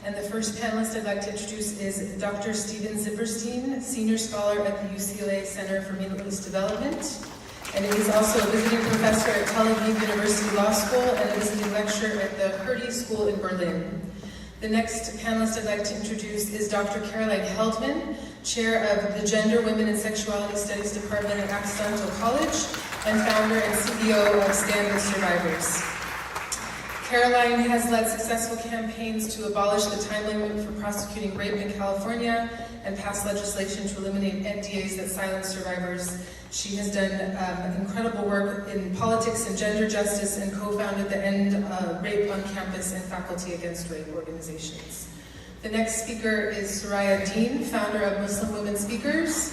And the first panelist I'd like to introduce is Dr. Steven Zipperstein, Senior Scholar at the UCLA Center for Middle East Development. And he's also a visiting professor at Tel Aviv University Law School and a visiting lecturer at the Heidi School in Berlin. The next panelist I'd like to introduce is Dr. Caroline Heldman, Chair of the Gender, Women, and Sexuality Studies Department at Occidental College and founder and CEO of Stand With Survivors. Caroline has led successful campaigns to abolish the time limit for prosecuting rape in California and passed legislation to eliminate NDAs that silence survivors. She has done incredible work in politics and gender justice and co-founded the End Rape on Campus and Faculty Against Rape organizations. The next speaker is Soraya Dean, founder of Muslim Women Speakers.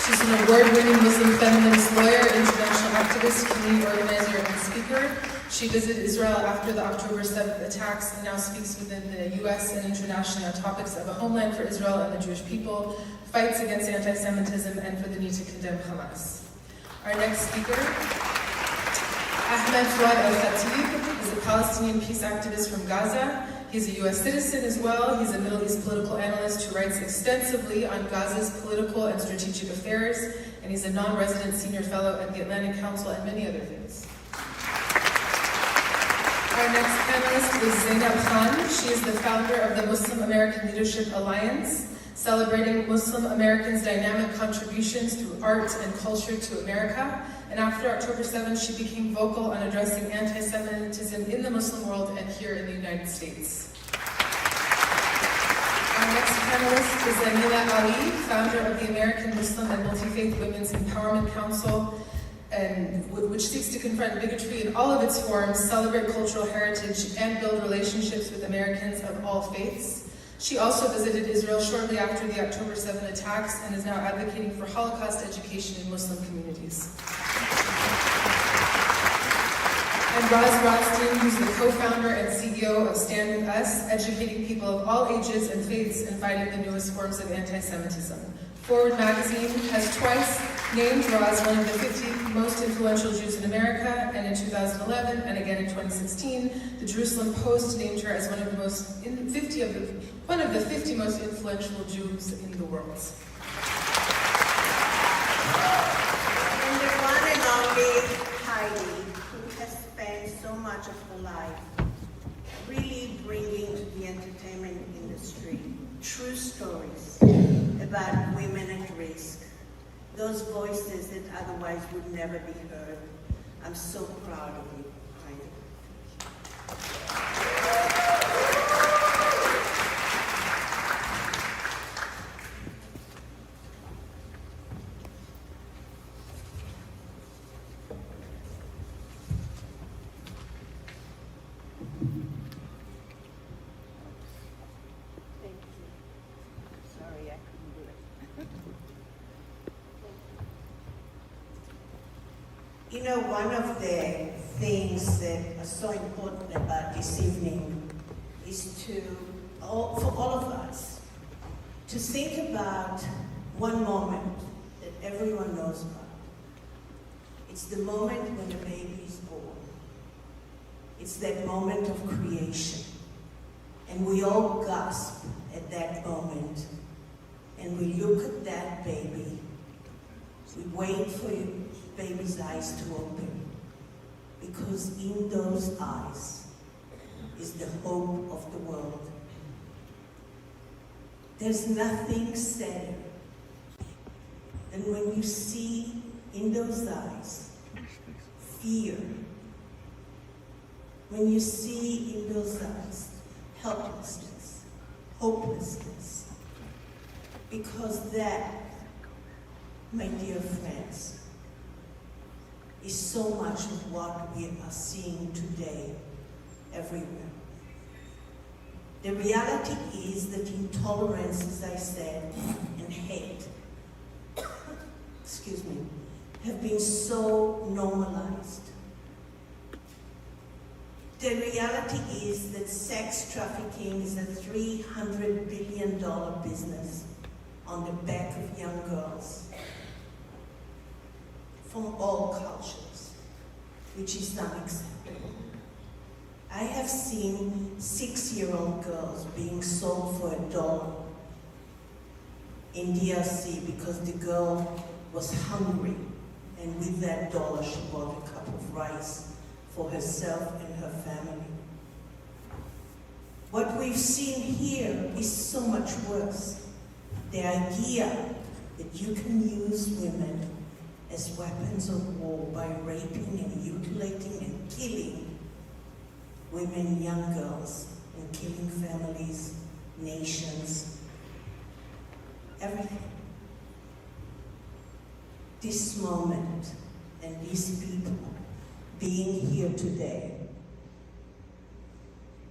She's an award-winning Muslim feminist lawyer, international activist, community organizer, and speaker. She visited Israel after the October 7th attacks and now speaks within the U.S. and internationally on topics of a homeland for Israel and the Jewish people, fights against anti-Semitism, and for the need to condemn Hamas. Our next speaker, Ahmed Fouad al-Khatib, is a Palestinian peace activist from Gaza. He's a U.S. citizen as well. He's a Middle East political analyst who writes extensively on Gaza's political and strategic affairs, and he's a non-resident senior fellow at the Atlantic Council and many other things. Our next panelist is Zainab Khan. She is the founder of the Muslim American Leadership Alliance, celebrating Muslim Americans' dynamic contributions through art and culture to America. And after October 7th, she became vocal on addressing anti-Semitism in the Muslim world and here in the United States. Our next panelist is Anila Ali, founder of the American Muslim and Multi-Faith Women's Empowerment Council, which seeks to confront bigotry in all of its forms, celebrate cultural heritage, and build relationships with Americans of all faiths. She also visited Israel shortly after the October 7 attacks and is now advocating for Holocaust education in Muslim communities. And Roz Rothstein, who's the co-founder and CEO of Stand With Us, educating people of all ages and faiths and fighting the newest forms of anti-Semitism. Forward magazine has twice named Roz one of the 50 most influential Jews in America, and in 2011 and again in 2016, the Jerusalem Post named her as one of the 50 most influential Jews in the world. And the one and only Heidi, who has spent so much of her life really bringing to the entertainment industry true stories about women at risk, those voices that otherwise would never be heard. I'm so proud of you, Heidi. Thank you. Sorry, I couldn't do it. You know, one of the things that are so important about this evening is for all of us, to think about one moment that everyone knows about. It's the moment when a baby is born. It's that moment of creation. And we all gasp at that moment. And we look at that baby. We wait for your baby's eyes to open. Because in those eyes is the hope of the world. There's nothing sadder than when you see in those eyes fear. When you see in those eyes helplessness, hopelessness. Because that, my dear friends, is so much of what we are seeing today everywhere. The reality is that intolerance, as I said, and hate, excuse me, have been so normalized. The reality is that sex trafficking is a $300 billion business on the back of young girls from all cultures, which is unacceptable. I have seen 6-year-old girls being sold for $1 in DRC because the girl was hungry, and with that $1 she bought a cup of rice for herself and her family. What we've seen here is so much worse. The idea that you can use women as weapons of war by raping and mutilating and killing women, young girls, and killing families, nations, everything. This moment and these people being here today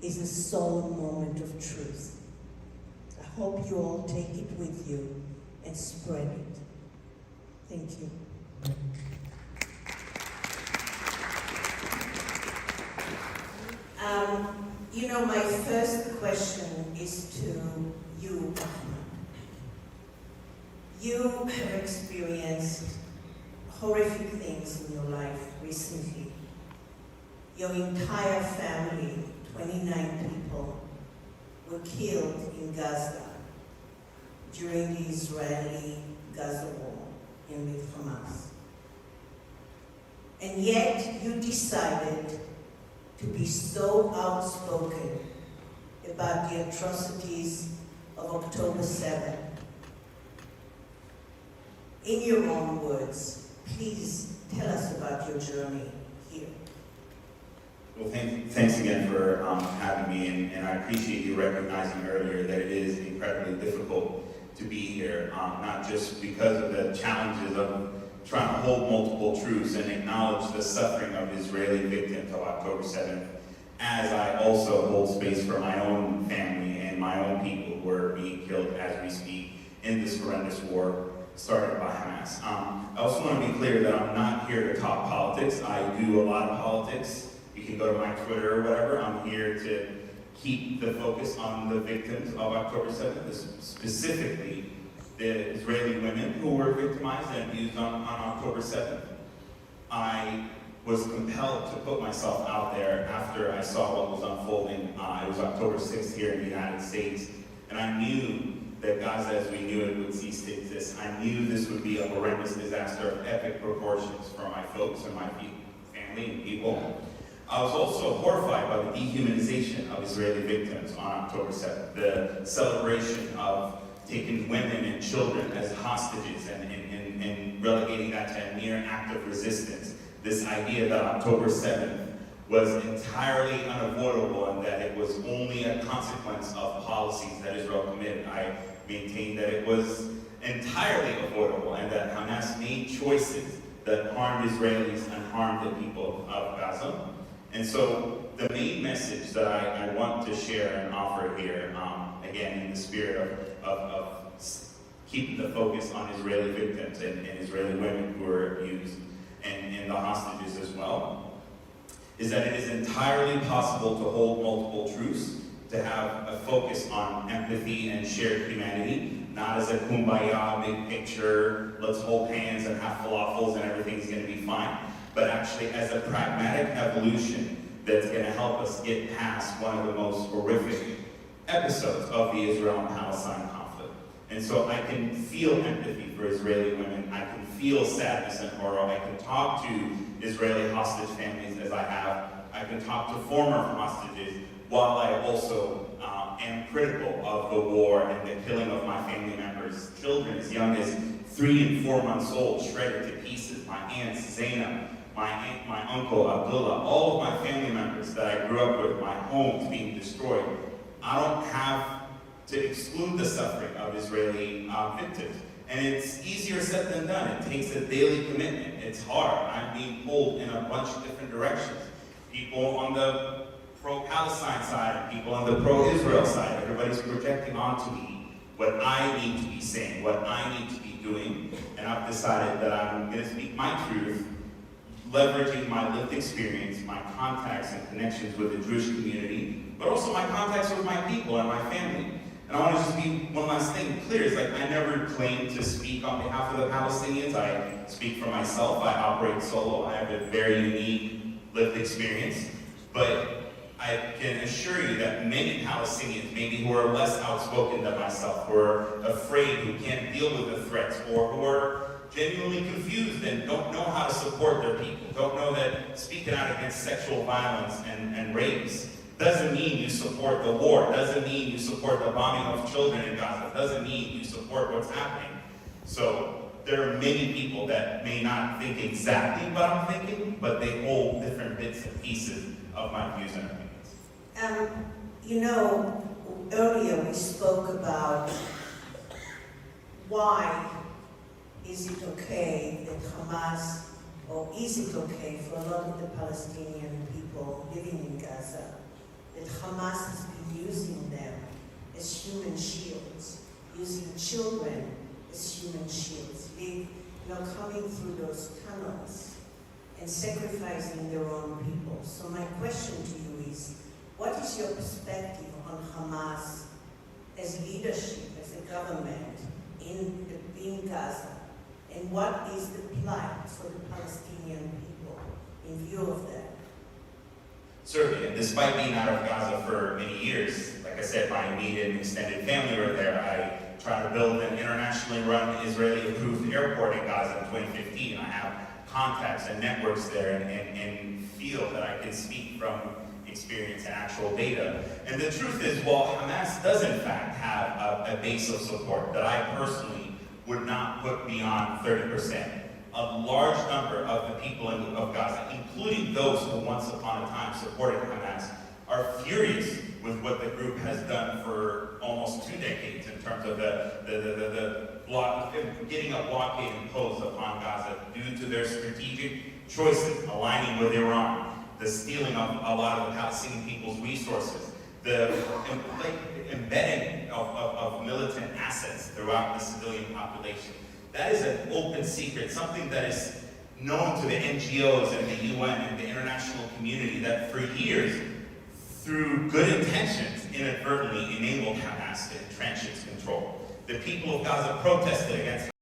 is a solemn moment of truth. I hope you all take it with you and spread it. Thank you. You know, my first question is to you, Ahmed. You have experienced horrific things in your life recently. Your entire family, 29 people, were killed in Gaza during the Israeli-Gaza war and with Hamas. And yet you decided to be so outspoken about the atrocities of October 7th. In your own words, please tell us about your journey here. Well, thanks again for having me, and I appreciate you recognizing earlier that it is incredibly difficult to be here, not just because of the challenges of trying to hold multiple truths and acknowledge the suffering of Israeli victims of October 7th, as I also hold space for my own family and my own people who are being killed as we speak in this horrendous war started by Hamas. I also want to be clear that I'm not here to talk politics. I do a lot of politics. You can go to my Twitter or whatever. I'm here to keep the focus on the victims of October 7th, specifically the Israeli women who were victimized and abused on October 7th. I was compelled to put myself out there after I saw what was unfolding. It was October 6th here in the United States, and I knew that Gaza, as we knew it, would cease to exist. I knew this would be a horrendous disaster of epic proportions for my folks and my family and people. I was also horrified by the dehumanization of Israeli victims on October 7th, the celebration of taking women and children as hostages and relegating that to a mere act of resistance. This idea that October 7th was entirely unavoidable and that it was only a consequence of policies that Israel committed. I maintained that it was entirely avoidable and that Hamas made choices that harmed Israelis and harmed the people of Gaza. And so the main message that I want to share and offer here, again, in the spirit of keeping the focus on Israeli victims and Israeli women who were abused and the hostages as well, is that it is entirely possible to hold multiple truths, to have a focus on empathy and shared humanity, not as a kumbaya, big picture, let's hold hands and have falafels and everything's going to be fine, but actually as a pragmatic evolution that's going to help us get past one of the most horrific episodes of the Israel and Palestine conflict. And so I can feel empathy for Israeli women, I can feel sadness and horror, I can talk to Israeli hostage families as I have, I can talk to former hostages, while I also am critical of the war and the killing of my family members, children as young as 3 and 4 months old, shredded to pieces, my aunt Zainab, my uncle Abdullah, all of my family members that I grew up with, my homes being destroyed. I don't have to exclude the suffering of Israeli victims. And it's easier said than done. It takes a daily commitment. It's hard. I'm being pulled in a bunch of different directions. People on the pro-Palestine side and people on the pro-Israel side, everybody's projecting onto me what I need to be saying, what I need to be doing. And I've decided that I'm going to speak my truth, leveraging my lived experience, my contacts and connections with the Jewish community, but also my contacts with my people and my family. And I want to just be one last thing clear. It's like I never claim to speak on behalf of the Palestinians. I speak for myself. I operate solo. I have a very unique lived experience. But I can assure you that many Palestinians, maybe who are less outspoken than myself, who are afraid, who can't deal with the threats, or who are genuinely confused and don't know how to support their people, don't know that speaking out against sexual violence and rapes doesn't mean you support the war, doesn't mean you support the bombing of children in Gaza, doesn't mean you support what's happening. So there are many people that may not think exactly what I'm thinking, but they hold different bits and pieces of my views and opinions. You know, earlier we spoke about why is it okay that Hamas, or is it okay for a lot of the Palestinian people living in Gaza, that Hamas has been using them as human shields, using children as human shields, coming through those tunnels and sacrificing their own people. So my question to you is, what is your perspective on Hamas as leadership, as a government in Gaza? And what is the plight for the Palestinian people in view of that? Certainly, and despite being out of Gaza for many years, like I said, my immediate and extended family were there. I tried to build an internationally run Israeli-approved airport in Gaza in 2015. I have contacts and networks there and feel that I can speak from experience and actual data. And the truth is, while Hamas does in fact have a base of support that I personally would not put beyond 30%, a large number of the people of Gaza, including those who once upon a time supported Hamas, are furious with what the group has done for almost 2 decades in terms of getting a blockade imposed upon Gaza due to their strategic choices, aligning with Iran, the stealing of a lot of the Palestinian people's resources, the embedding of militant assets throughout the civilian population. That is an open secret, something that is known to the NGOs and the UN and the international community that for years, through good intentions, inadvertently enabled Hamas to entrench its control. The people of Gaza protested against